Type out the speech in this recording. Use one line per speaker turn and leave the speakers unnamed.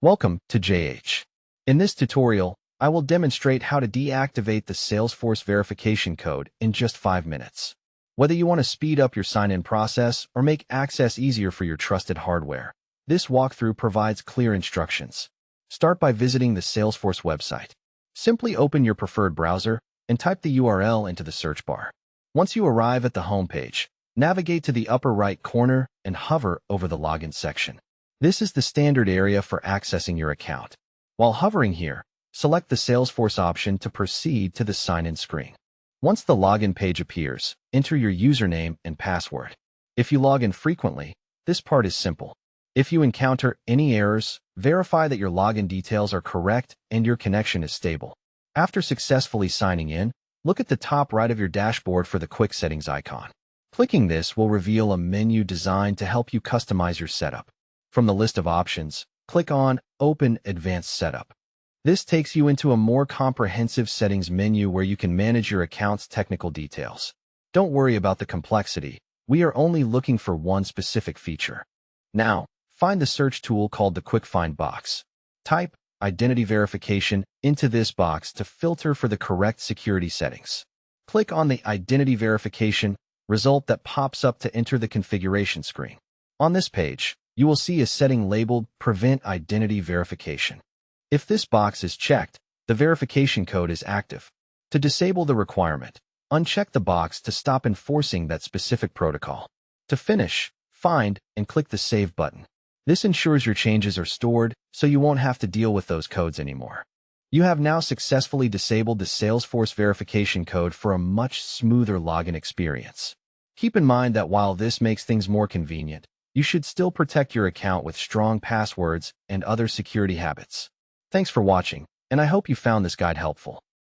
Welcome to JH. In this tutorial, I will demonstrate how to deactivate the Salesforce verification code in just 5 minutes. Whether you want to speed up your sign-in process or make access easier for your trusted hardware, this walkthrough provides clear instructions. Start by visiting the Salesforce website. Simply open your preferred browser and type the URL into the search bar. Once you arrive at the homepage, navigate to the upper right corner and hover over the Login section. This is the standard area for accessing your account. While hovering here, select the Salesforce option to proceed to the sign-in screen. Once the login page appears, enter your username and password. If you log in frequently, this part is simple. If you encounter any errors, verify that your login details are correct and your connection is stable. After successfully signing in, look at the top right of your dashboard for the Quick Settings icon. Clicking this will reveal a menu designed to help you customize your setup. From the list of options, click on Open Advanced Setup. This takes you into a more comprehensive settings menu where you can manage your account's technical details. Don't worry about the complexity. We are only looking for one specific feature. Now, find the search tool called the Quick Find box. Type Identity Verification into this box to filter for the correct security settings. Click on the Identity Verification result that pops up to enter the configuration screen. On this page, you will see a setting labeled Prevent Identity Verification. If this box is checked, the verification code is active. To disable the requirement, uncheck the box to stop enforcing that specific protocol. To finish, find and click the Save button. This ensures your changes are stored, so you won't have to deal with those codes anymore. You have now successfully disabled the Salesforce verification code for a much smoother login experience. Keep in mind that while this makes things more convenient, you should still protect your account with strong passwords and other security habits. Thanks for watching, and I hope you found this guide helpful.